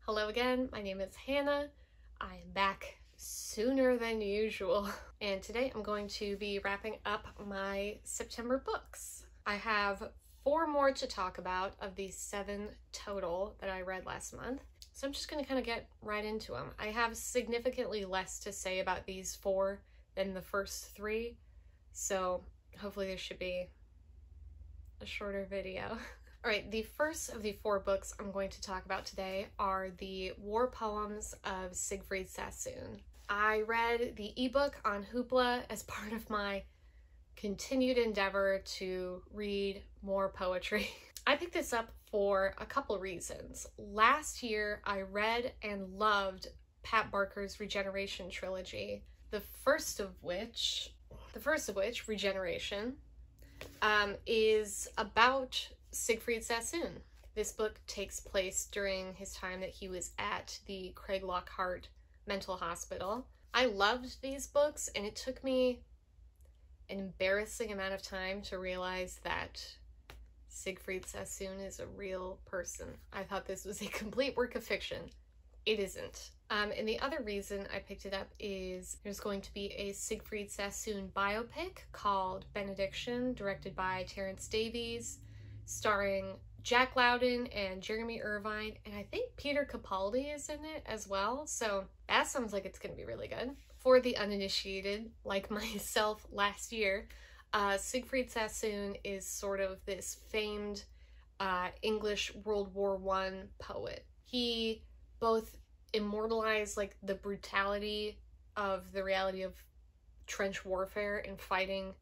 Hello again, my name is Hannah. I am back sooner than usual, and today I'm going to be wrapping up my September books. I have 4 more to talk about of the 7 total that I read last month, so I'm just going to kind of get right into them. I have significantly less to say about these 4 than the first 3, so hopefully this should be a shorter video. Alright, the first of the 4 books I'm going to talk about today are the War Poems of Siegfried Sassoon. I read the ebook on Hoopla as part of my continued endeavor to read more poetry. I picked this up for a couple reasons. Last year, I read and loved Pat Barker's Regeneration trilogy, the first of which, Regeneration, is about Siegfried Sassoon. This book takes place during his time that he was at the Craig Lockhart Mental Hospital. I loved these books, and it took me an embarrassing amount of time to realize that Siegfried Sassoon is a real person. I thought this was a complete work of fiction. It isn't. And the other reason I picked it up is there's going to be a Siegfried Sassoon biopic called Benediction, directed by Terence Davies, starring Jack Lowden and Jeremy Irvine, and I think Peter Capaldi is in it as well, so that sounds like it's going to be really good. For the uninitiated, like myself last year, Siegfried Sassoon is sort of this famed English World War I poet. He both immortalized like the brutality of the reality of trench warfare and fighting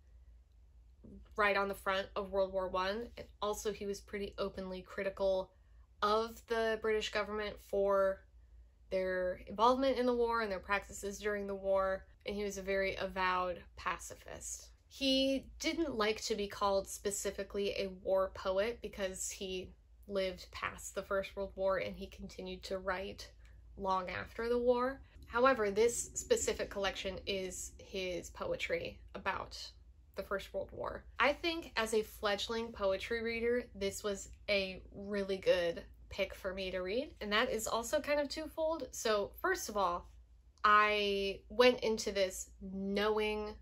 right on the front of World War I, and also he was pretty openly critical of the British government for their involvement in the war and their practices during the war, and he was a very avowed pacifist. He didn't like to be called specifically a war poet because he lived past the First World War and he continued to write long after the war. However, this specific collection is his poetry about the First World War. I think as a fledgling poetry reader, this was a really good pick for me to read, and that is also kind of twofold. So first of all, I went into this knowing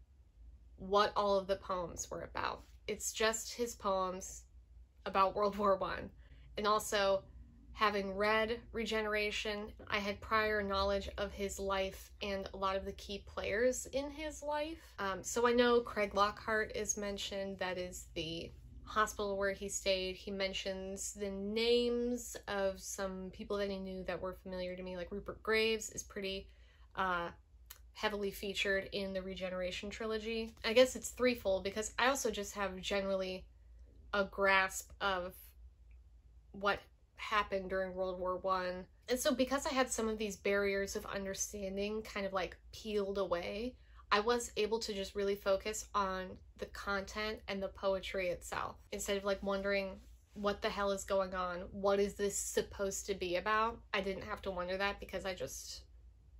what all of the poems were about. It's just his poems about World War I, and also having read Regeneration, I had prior knowledge of his life and a lot of the key players in his life. So I know Craig Lockhart is mentioned, that is the hospital where he stayed. He mentions the names of some people that he knew that were familiar to me, like Rupert Graves is pretty heavily featured in the Regeneration trilogy. I guess it's threefold because I also just have generally a grasp of what happened during World War I. And so because I had some of these barriers of understanding kind of like peeled away, I was able to just really focus on the content and the poetry itself, instead of like wondering what the hell is going on, what is this supposed to be about. I didn't have to wonder that because I just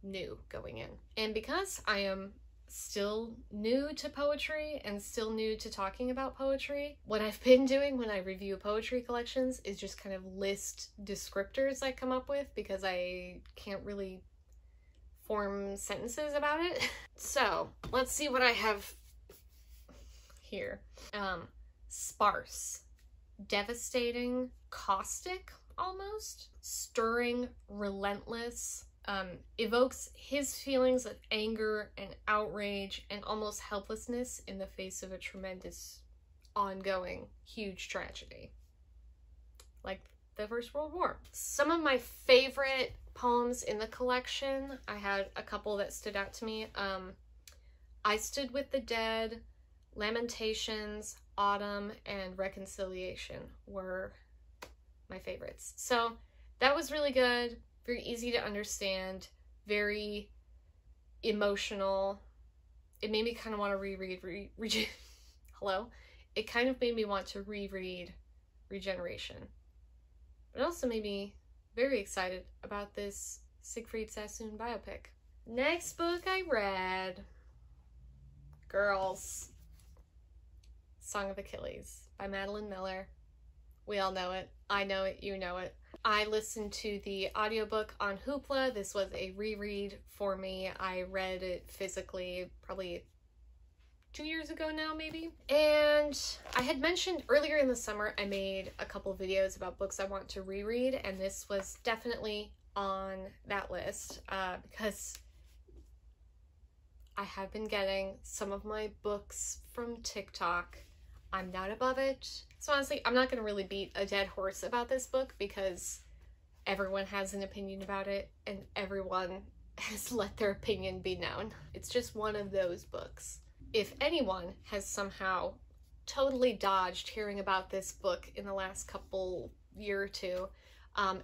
knew going in. And because I am still new to poetry and still new to talking about poetry, what I've been doing when I review poetry collections is just kind of list descriptors I come up with because I can't really form sentences about it. So let's see what I have here. Sparse, devastating, caustic almost, stirring, relentless, evokes his feelings of anger and outrage and almost helplessness in the face of a tremendous, ongoing, huge tragedy, like the First World War. Some of my favorite poems in the collection, I had a couple that stood out to me. I Stood with the Dead, Lamentations, Autumn, and Reconciliation were my favorites. So that was really good. Very easy to understand, very emotional. It made me kind of want to reread It kind of made me want to reread Regeneration. But it also made me very excited about this Siegfried Sassoon biopic. Next book I read, Girls, Song of Achilles by Madeline Miller. We all know it. I know it. You know it. I listened to the audiobook on Hoopla. This was a reread for me. I read it physically probably 2 years ago now, maybe. And I had mentioned earlier in the summer I made a couple videos about books I want to reread, and this was definitely on that list because I have been getting some of my books from TikTok. I'm not above it. So honestly, I'm not going to really beat a dead horse about this book because everyone has an opinion about it and everyone has let their opinion be known. It's just one of those books. If anyone has somehow totally dodged hearing about this book in the last couple year or two,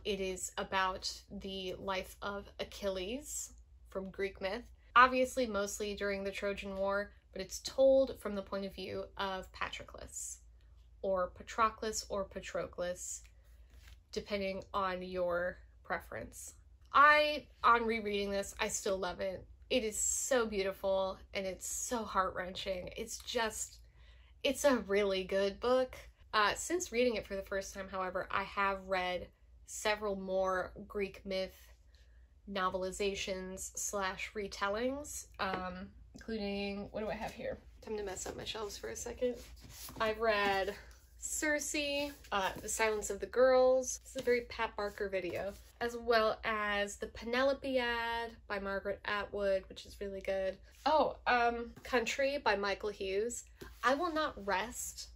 it is about the life of Achilles from Greek myth. Obviously, mostly during the Trojan War, but it's told from the point of view of Patroclus, or Patroclus, or Patroclus, depending on your preference. On rereading this, I still love it. It is so beautiful, and it's so heart-wrenching. It's a really good book. Since reading it for the first time, however, I have read several more Greek myth novelizations / retellings, including, what do I have here? Time to mess up my shelves for a second. I've read Circe, The Silence of the Girls. This is a very Pat Barker video. As well as The Penelopiad by Margaret Atwood, which is really good. Oh, Country by Michael Hughes. I will not rest.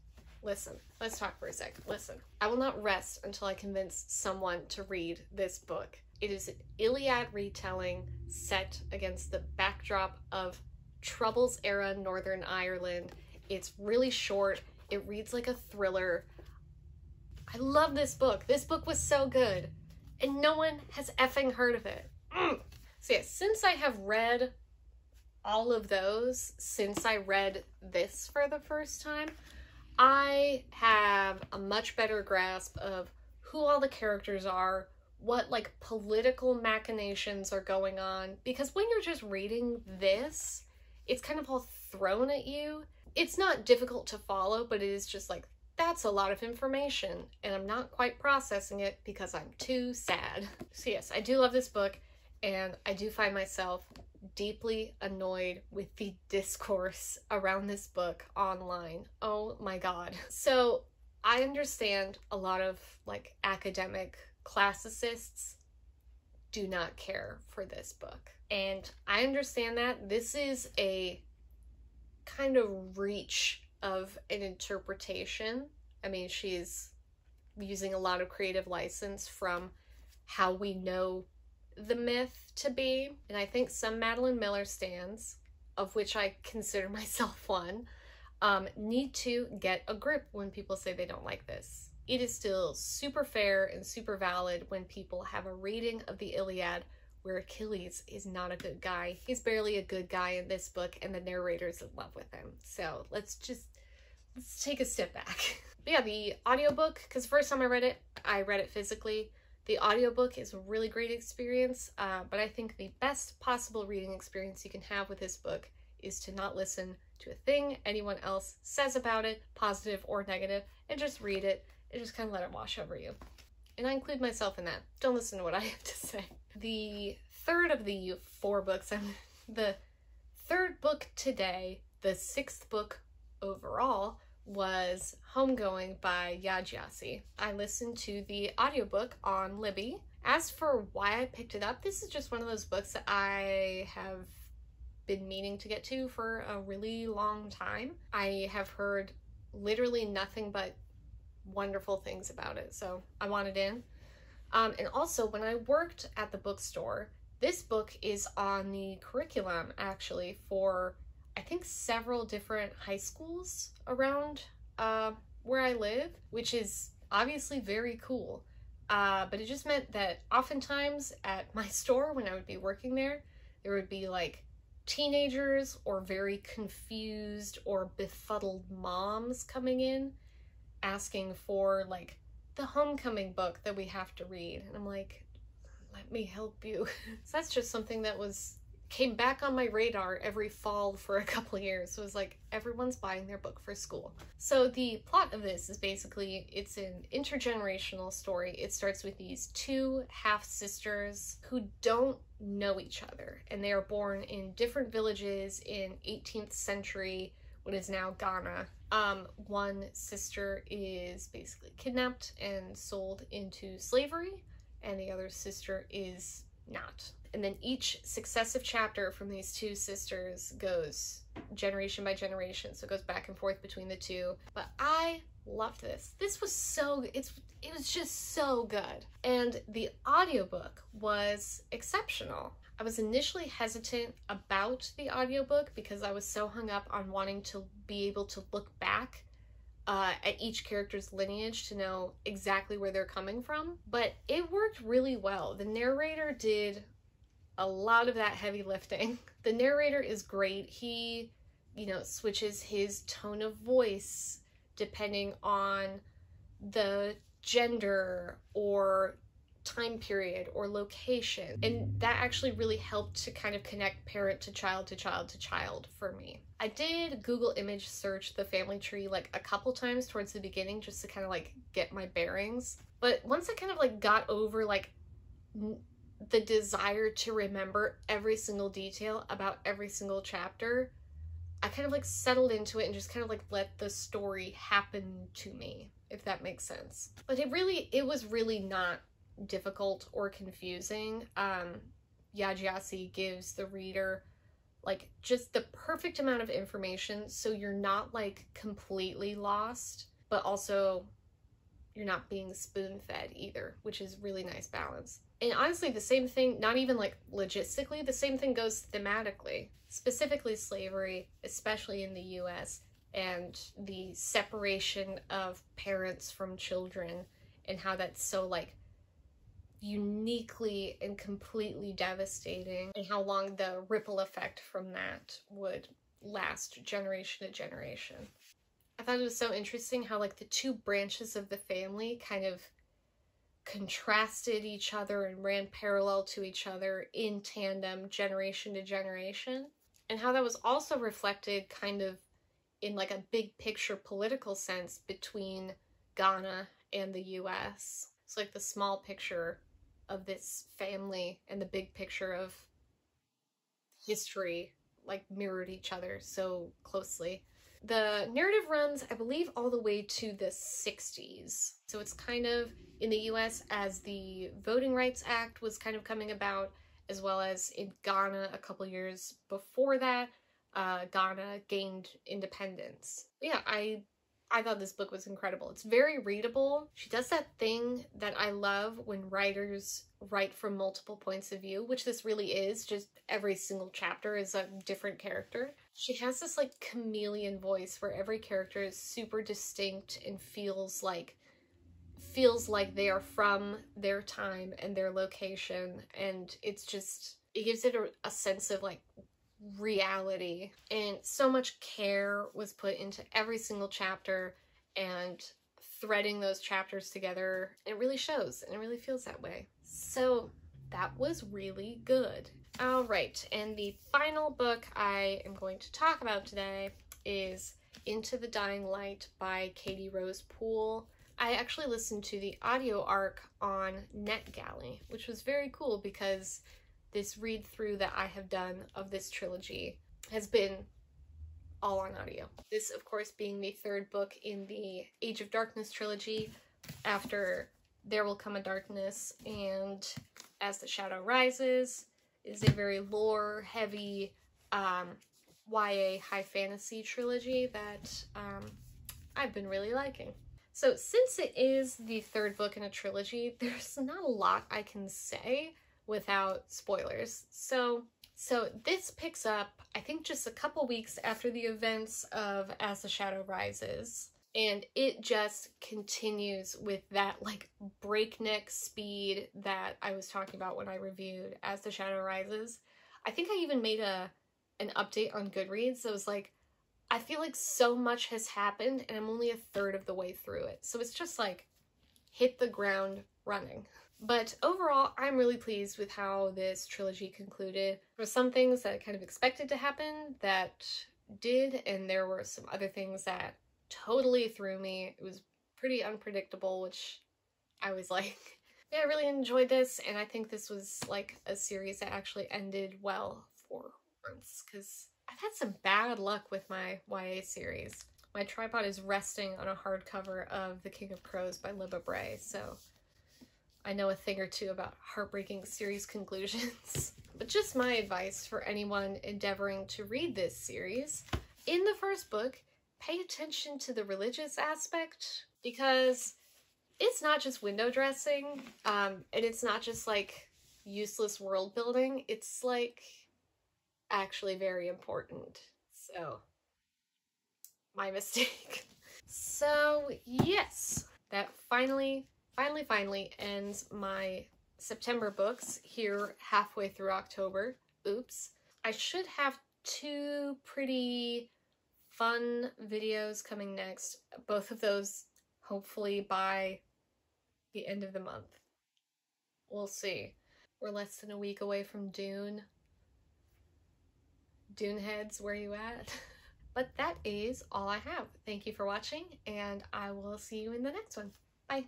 Listen, let's talk for a second. Listen, I will not rest until I convince someone to read this book. It is an Iliad retelling set against the backdrop of Troubles era Northern Ireland. It's really short. It reads like a thriller. I love this book. This book was so good. And no one has effing heard of it. So yeah, since I have read all of those, since I read this for the first time, I have a much better grasp of who all the characters are, what like political machinations are going on, because when you're just reading this, it's kind of all thrown at you. It's not difficult to follow, but it is just like, that's a lot of information, and I'm not quite processing it because I'm too sad. So yes, I do love this book, and I do find myself deeply annoyed with the discourse around this book online. Oh my god. So I understand a lot of like academic classicists do not care for this book, and I understand that. This is a kind of reach of an interpretation. I mean, she's using a lot of creative license from how we know the myth to be, and I think some Madeline Miller stans, of which I consider myself one, need to get a grip when people say they don't like this. It is still super fair and super valid when people have a reading of the Iliad where Achilles is not a good guy. He's barely a good guy in this book, and the narrator's in love with him. So let's take a step back. But yeah, the audiobook, because the first time I read it physically. The audiobook is a really great experience, but I think the best possible reading experience you can have with this book is to not listen to a thing anyone else says about it, positive or negative, and just read it and just kind of let it wash over you. And I include myself in that. Don't listen to what I have to say. The third of the 4 books, the third book today, the 6th book overall, was Homegoing by Yaa Gyasi. I listened to the audiobook on Libby. As for why I picked it up, this is just one of those books that I have been meaning to get to for a really long time. I have heard literally nothing but wonderful things about it, so I want it in. And also, when I worked at the bookstore, this book is on the curriculum, actually, for I think several different high schools around where I live, which is obviously very cool. But it just meant that oftentimes at my store, when I would be working there would be like teenagers or very confused or befuddled moms coming in asking for like the homecoming book that we have to read. And I'm like, let me help you. So that's just something that was came back on my radar every fall for a couple years. So it was like everyone's buying their book for school. So the plot of this is basically, it's an intergenerational story. It starts with these two half-sisters who don't know each other, and they are born in different villages in 18th century, what is now Ghana. One sister is basically kidnapped and sold into slavery, and the other sister is not. And then each successive chapter from these two sisters goes generation by generation, so it goes back and forth between the two. But I loved this. This was so, it was just so good. And the audiobook was exceptional. I was initially hesitant about the audiobook because I was so hung up on wanting to be able to look back at each character's lineage to know exactly where they're coming from. But it worked really well. The narrator did a lot of that heavy lifting. The narrator is great. He, you know, switches his tone of voice depending on the gender or time period or location. And that actually really helped to kind of connect parent to child to child to child for me. I did Google image search the family tree like a couple times towards the beginning just to kind of like get my bearings. But once I kind of like got over like the desire to remember every single detail about every single chapter, I kind of like settled into it and just kind of like let the story happen to me, if that makes sense. But it was really not difficult or confusing. Yaa Gyasi gives the reader like just the perfect amount of information so you're not like completely lost, but also you're not being spoon-fed either, which is really nice balance. And honestly, the same thing, not even like logistically, the same thing goes thematically, specifically slavery, especially in the US, and the separation of parents from children and how that's so like uniquely and completely devastating, and how long the ripple effect from that would last generation to generation. I thought it was so interesting how like the two branches of the family kind of contrasted each other and ran parallel to each other in tandem generation to generation, and how that was also reflected kind of in like a big picture political sense between Ghana and the US. It's like the small picture of this family and the big picture of history like mirrored each other so closely. The narrative runs, I believe, all the way to the 60s. So it's kind of in the US as the Voting Rights Act was kind of coming about, as well as in Ghana a couple years before that, Ghana gained independence. Yeah, I thought this book was incredible. It's very readable. She does that thing that I love when writers write from multiple points of view, which this really is. Just every single chapter is a different character. She has this like chameleon voice where every character is super distinct and feels like they are from their time and their location, and it's just, it gives it a sense of like reality, and so much care was put into every single chapter and threading those chapters together. It really shows, and it really feels that way. So that was really good. All right, and the final book I am going to talk about today is Into the Dying Light by Katie Rose Poole. I actually listened to the audio arc on NetGalley, which was very cool because this read through that I have done of this trilogy has been all on audio. This, of course, being the third book in the Age of Darkness trilogy after There Will Come a Darkness and As the Shadow Rises, is a very lore-heavy YA high fantasy trilogy that I've been really liking. So since it is the third book in a trilogy, there's not a lot I can say without spoilers. So this picks up, I think, just a couple weeks after the events of As the Shadow Rises, and it just continues with that like breakneck speed that I was talking about when I reviewed As the Shadow Rises. I think I even made an update on Goodreads that was like, I feel like so much has happened and I'm only a third of the way through it. So it's just like hit the ground running. But overall, I'm really pleased with how this trilogy concluded. There were some things that I kind of expected to happen that did, and there were some other things that totally threw me. It was pretty unpredictable, which I was like, yeah, I really enjoyed this, and I think this was like a series that actually ended well for once, because I've had some bad luck with my YA series. My tripod is resting on a hardcover of The King of Crows by Libba Bray, so I know a thing or two about heartbreaking series conclusions. But just my advice for anyone endeavoring to read this series, in the first book, pay attention to the religious aspect, because it's not just window dressing, and it's not just like useless world building, it's like actually very important. So, my mistake. So yes, that finally ends my September books here halfway through October. Oops. I should have 2 pretty fun videos coming next. Both of those hopefully by the end of the month. We'll see. We're less than a week away from Dune. Dune heads, where you at? But that is all I have. Thank you for watching, and I will see you in the next one. Bye.